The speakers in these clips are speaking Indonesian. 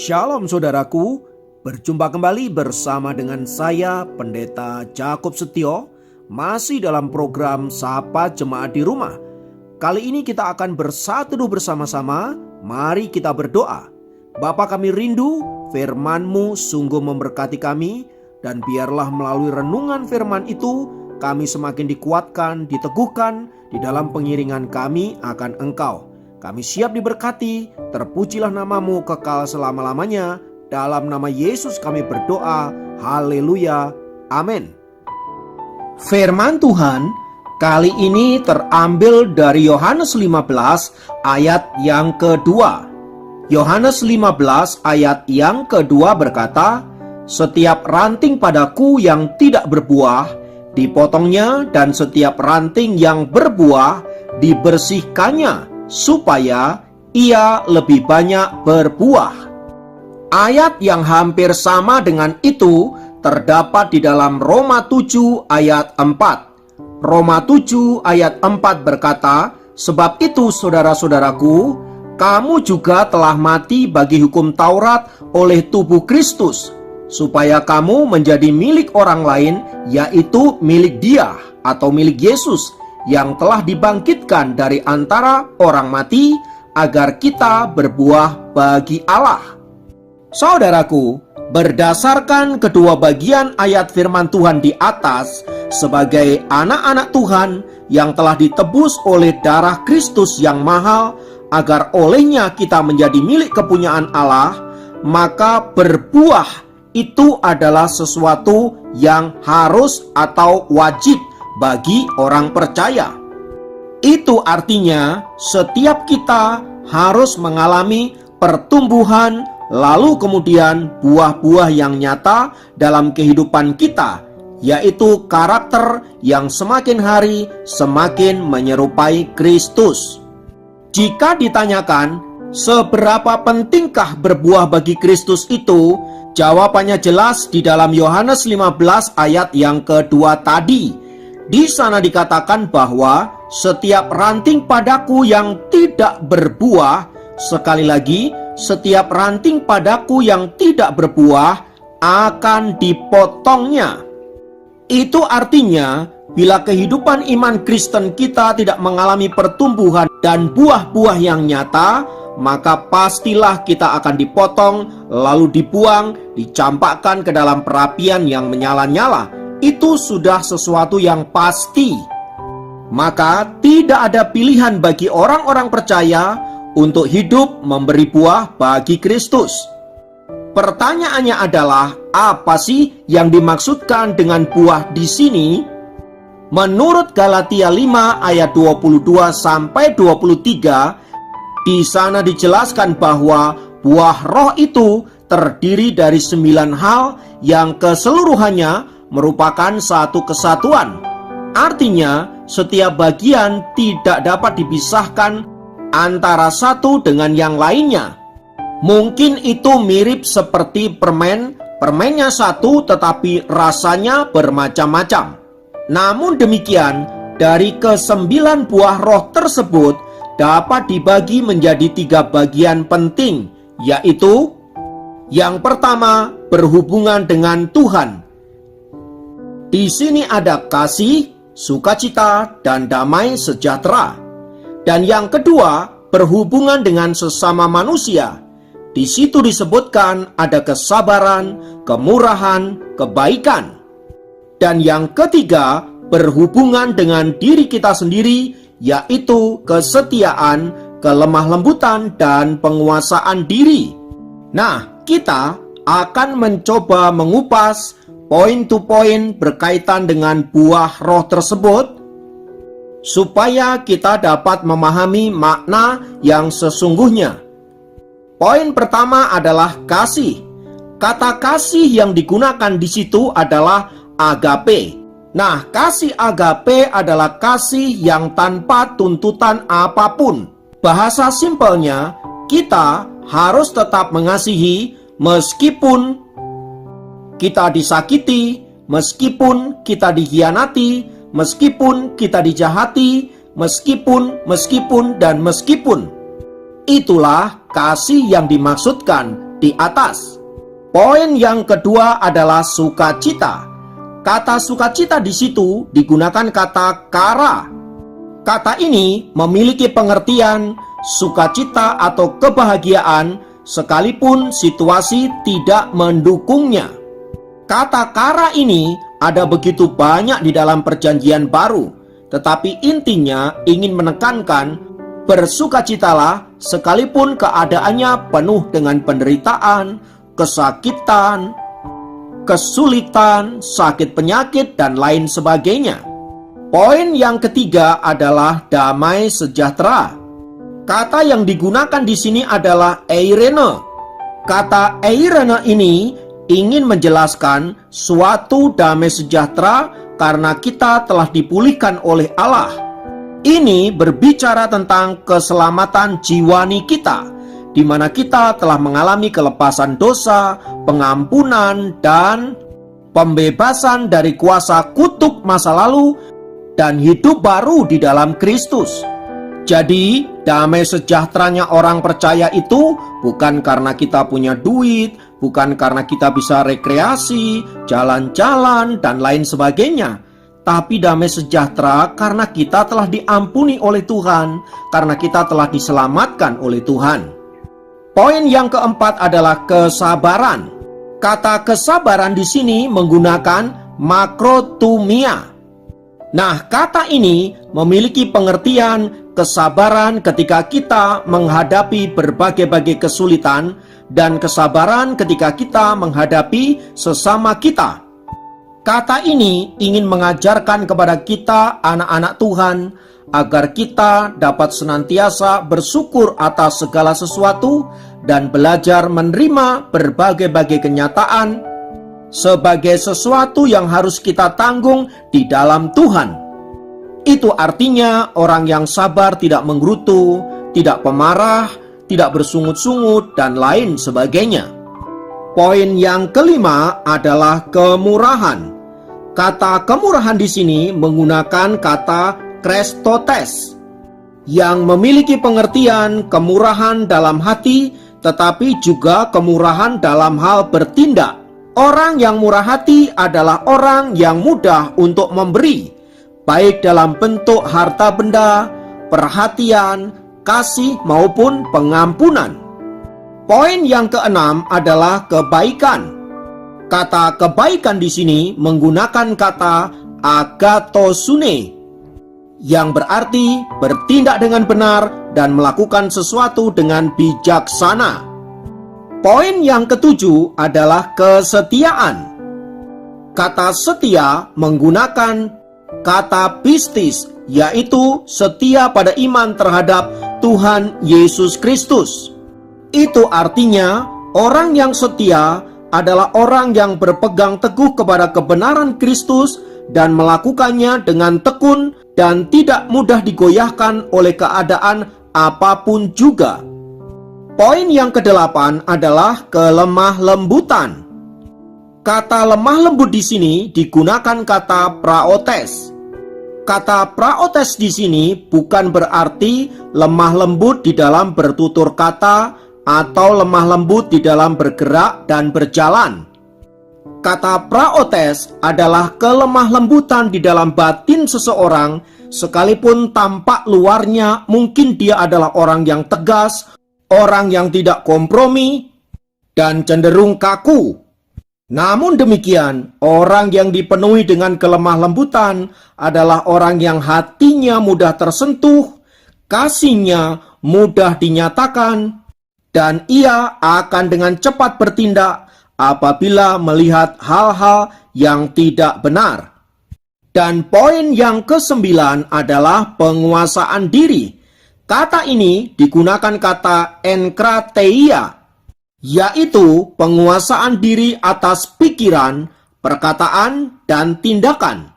Shalom saudaraku, berjumpa kembali bersama dengan saya Pendeta Jakob Setio, masih dalam program Sapa Jemaat di Rumah. Kali ini kita akan bersatu bersama-sama, mari kita berdoa. Bapa kami rindu, firman-Mu sungguh memberkati kami, dan biarlah melalui renungan firman itu, kami semakin dikuatkan, diteguhkan di dalam pengiringan kami akan Engkau. Kami siap diberkati, terpujilah nama-Mu kekal selama-lamanya. Dalam nama Yesus kami berdoa, haleluya, amin. Firman Tuhan kali ini terambil dari Yohanes 15 ayat yang kedua. Yohanes 15 ayat yang kedua berkata, "Setiap ranting padaku yang tidak berbuah, dipotongnya, dan setiap ranting yang berbuah, dibersihkannya, supaya ia lebih banyak berbuah." Ayat yang hampir sama dengan itu terdapat di dalam Roma 7 ayat 4. Roma 7 ayat 4 berkata, "Sebab itu saudara-saudaraku, kamu juga telah mati bagi hukum Taurat oleh tubuh Kristus, supaya kamu menjadi milik orang lain, yaitu milik Dia atau milik Yesus yang telah dibangkitkan dari antara orang mati, agar kita berbuah bagi Allah." Saudaraku, berdasarkan kedua bagian ayat firman Tuhan di atas, sebagai anak-anak Tuhan yang telah ditebus oleh darah Kristus yang mahal, agar olehnya kita menjadi milik kepunyaan Allah, maka berbuah itu adalah sesuatu yang harus atau wajib bagi orang percaya. Itu artinya setiap kita harus mengalami pertumbuhan, lalu kemudian buah-buah yang nyata dalam kehidupan kita, yaitu karakter yang semakin hari semakin menyerupai Kristus. Jika ditanyakan seberapa pentingkah berbuah bagi Kristus itu, jawabannya jelas di dalam Yohanes 15 ayat yang kedua tadi. Di sana dikatakan bahwa setiap ranting padaku yang tidak berbuah, sekali lagi, setiap ranting padaku yang tidak berbuah akan dipotongnya. Itu artinya, bila kehidupan iman Kristen kita tidak mengalami pertumbuhan dan buah-buah yang nyata, maka pastilah kita akan dipotong, lalu dibuang, dicampakkan ke dalam perapian yang menyala-nyala. Itu sudah sesuatu yang pasti. Maka tidak ada pilihan bagi orang-orang percaya untuk hidup memberi buah bagi Kristus. Pertanyaannya adalah, apa sih yang dimaksudkan dengan buah di sini? Menurut Galatia 5 ayat 22 sampai 23, di sana dijelaskan bahwa buah roh itu terdiri dari 9 hal yang keseluruhannya merupakan satu kesatuan. Artinya, setiap bagian tidak dapat dipisahkan antara satu dengan yang lainnya. Mungkin itu mirip seperti permen, permennya satu tetapi rasanya bermacam-macam. Namun demikian, dari ke-9 buah roh tersebut dapat dibagi menjadi 3 bagian penting, yaitu yang pertama, berhubungan dengan Tuhan. Di sini ada kasih, sukacita, dan damai sejahtera. Dan yang kedua, berhubungan dengan sesama manusia. Di situ disebutkan ada kesabaran, kemurahan, kebaikan. Dan yang ketiga, berhubungan dengan diri kita sendiri, yaitu kesetiaan, kelemah lembutan, dan penguasaan diri. Nah, kita akan mencoba mengupas poin to poin berkaitan dengan buah roh tersebut, supaya kita dapat memahami makna yang sesungguhnya. Poin pertama adalah kasih. Kata kasih yang digunakan di situ adalah agape. Nah, kasih agape adalah kasih yang tanpa tuntutan apapun. Bahasa simpelnya, kita harus tetap mengasihi meskipun kita disakiti, meskipun kita dikhianati, meskipun kita dijahati, meskipun. Itulah kasih yang dimaksudkan di atas. Poin yang kedua adalah sukacita. Kata sukacita di situ digunakan kata kara. Kata ini memiliki pengertian sukacita atau kebahagiaan sekalipun situasi tidak mendukungnya. Kata kara ini ada begitu banyak di dalam Perjanjian Baru, tetapi intinya ingin menekankan bersukacitalah sekalipun keadaannya penuh dengan penderitaan, kesakitan, kesulitan, sakit penyakit, dan lain sebagainya. Poin yang ketiga adalah damai sejahtera. Kata yang digunakan di sini adalah eirene. Kata eirene ini ingin menjelaskan suatu damai sejahtera karena kita telah dipulihkan oleh Allah. Ini berbicara tentang keselamatan jiwani kita, di mana kita telah mengalami kelepasan dosa, pengampunan, dan pembebasan dari kuasa kutuk masa lalu, dan hidup baru di dalam Kristus. Jadi, damai sejahteranya orang percaya itu bukan karena kita punya duit, bukan karena kita bisa rekreasi, jalan-jalan, dan lain sebagainya. Tapi damai sejahtera karena kita telah diampuni oleh Tuhan, karena kita telah diselamatkan oleh Tuhan. Poin yang keempat adalah kesabaran. Kata kesabaran di sini menggunakan makrotumia. Nah, kata ini memiliki pengertian kesabaran ketika kita menghadapi berbagai-bagai kesulitan dan kesabaran ketika kita menghadapi sesama kita. Kata ini ingin mengajarkan kepada kita anak-anak Tuhan agar kita dapat senantiasa bersyukur atas segala sesuatu dan belajar menerima berbagai-bagai kenyataan sebagai sesuatu yang harus kita tanggung di dalam Tuhan. Itu artinya orang yang sabar tidak menggerutu, tidak pemarah, tidak bersungut-sungut, dan lain sebagainya. Poin yang kelima adalah kemurahan. Kata kemurahan di sini menggunakan kata krestotes, yang memiliki pengertian kemurahan dalam hati, tetapi juga kemurahan dalam hal bertindak. Orang yang murah hati adalah orang yang mudah untuk memberi, baik dalam bentuk harta benda, perhatian, kasih, maupun pengampunan. Poin yang keenam adalah kebaikan. Kata kebaikan di sini menggunakan kata agatosune, yang berarti bertindak dengan benar dan melakukan sesuatu dengan bijaksana. Poin yang ketujuh adalah kesetiaan. Kata setia menggunakan kata pistis, yaitu setia pada iman terhadap Tuhan Yesus Kristus. Itu artinya orang yang setia adalah orang yang berpegang teguh kepada kebenaran Kristus dan melakukannya dengan tekun dan tidak mudah digoyahkan oleh keadaan apapun juga. Poin yang kedelapan adalah kelemah lembutan. Kata lemah lembut di sini digunakan kata praotes. Kata praotes di sini bukan berarti lemah lembut di dalam bertutur kata atau lemah lembut di dalam bergerak dan berjalan. Kata praotes adalah kelemah lembutan di dalam batin seseorang, sekalipun tampak luarnya mungkin dia adalah orang yang tegas, orang yang tidak kompromi, dan cenderung kaku. Namun demikian, orang yang dipenuhi dengan kelemah lembutan adalah orang yang hatinya mudah tersentuh, kasihnya mudah dinyatakan, dan ia akan dengan cepat bertindak apabila melihat hal-hal yang tidak benar. Dan poin yang kesembilan adalah penguasaan diri. Kata ini digunakan kata enkrateia, yaitu penguasaan diri atas pikiran, perkataan, dan tindakan.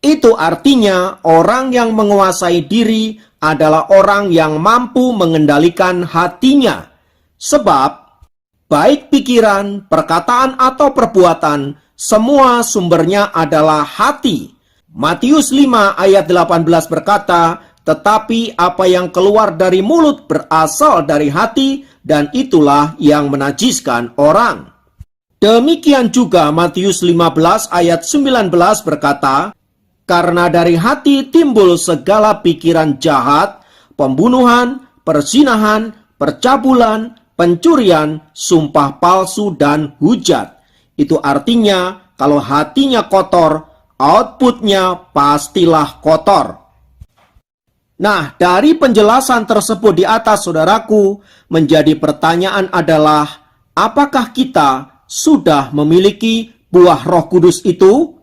Itu artinya orang yang menguasai diri adalah orang yang mampu mengendalikan hatinya. Sebab baik pikiran, perkataan, atau perbuatan, semua sumbernya adalah hati. Matius 5 ayat 18 berkata, "Tetapi apa yang keluar dari mulut berasal dari hati, dan itulah yang menajiskan orang. Demikian juga Matius 15 ayat 19 berkata, karena dari hati timbul segala pikiran jahat, pembunuhan, perzinahan, percabulan, pencurian, sumpah palsu, dan hujat. Itu artinya kalau hatinya kotor, outputnya pastilah kotor. Nah, dari penjelasan tersebut di atas, saudaraku, menjadi pertanyaan adalah, apakah kita sudah memiliki buah Roh Kudus itu?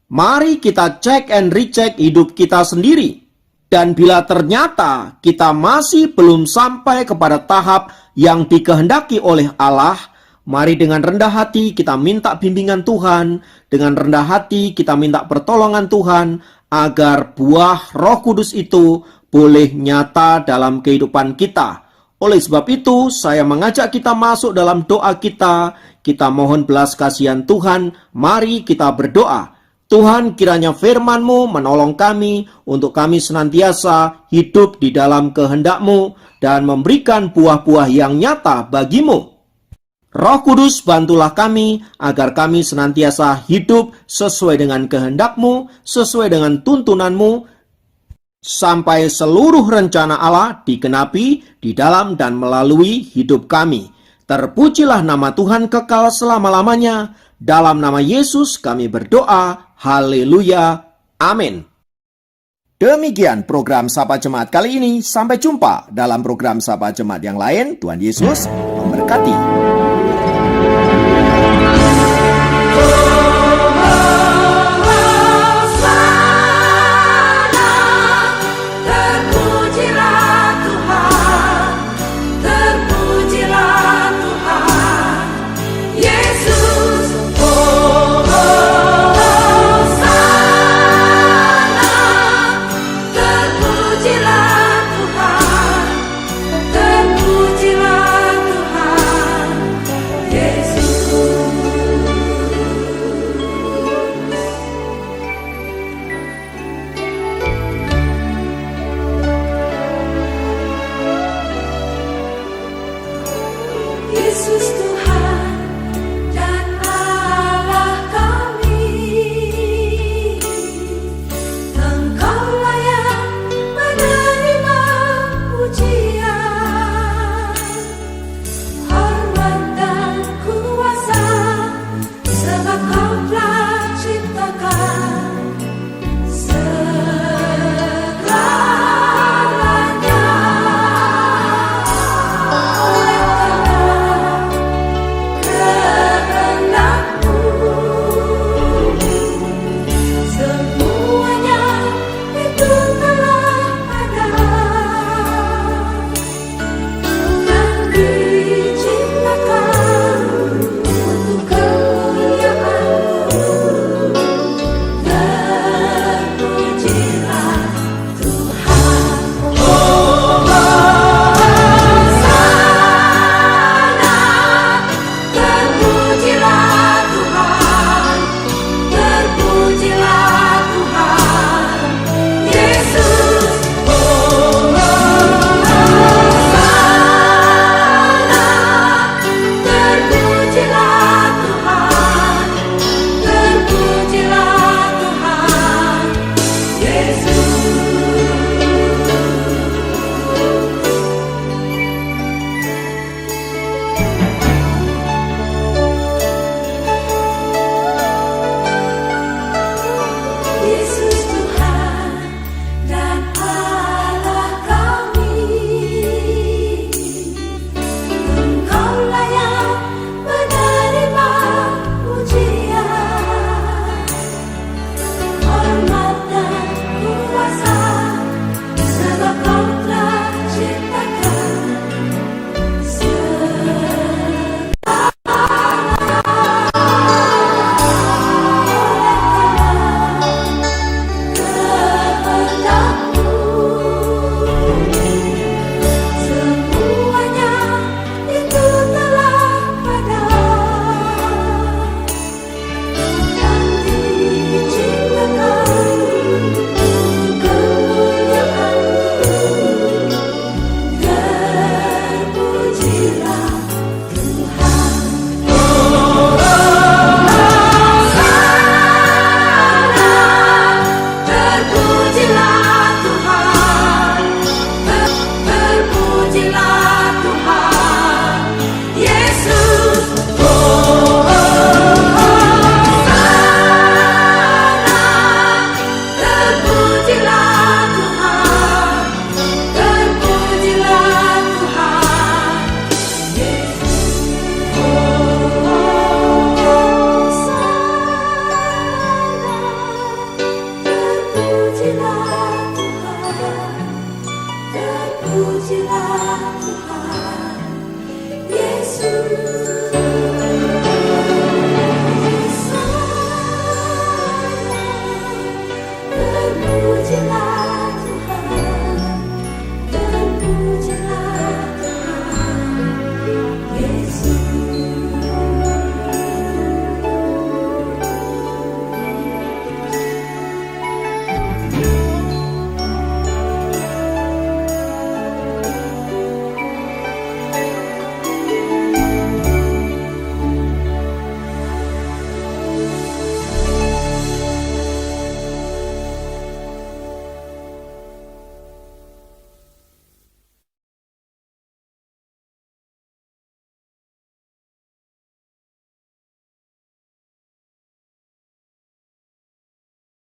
Mari kita cek and recheck hidup kita sendiri. Dan bila ternyata kita masih belum sampai kepada tahap yang dikehendaki oleh Allah, mari dengan rendah hati kita minta bimbingan Tuhan, dengan rendah hati kita minta pertolongan Tuhan, agar buah Roh Kudus itu boleh nyata dalam kehidupan kita. Oleh sebab itu, saya mengajak kita masuk dalam doa kita. Kita mohon belas kasihan Tuhan, mari kita berdoa. Tuhan, kiranya firman-Mu menolong kami untuk kami senantiasa hidup di dalam kehendak-Mu dan memberikan buah-buah yang nyata bagi-Mu. Roh Kudus, bantulah kami agar kami senantiasa hidup sesuai dengan kehendak-Mu, sesuai dengan tuntunan-Mu, sampai seluruh rencana Allah digenapi di dalam dan melalui hidup kami. Terpujilah nama Tuhan kekal selama-lamanya. Dalam nama Yesus kami berdoa. Haleluya. Amin. Demikian program Sapa Jemaat kali ini. Sampai jumpa dalam program Sapa Jemaat yang lain. Tuhan Yesus memberkati. Pujilah Tuhan Yesus.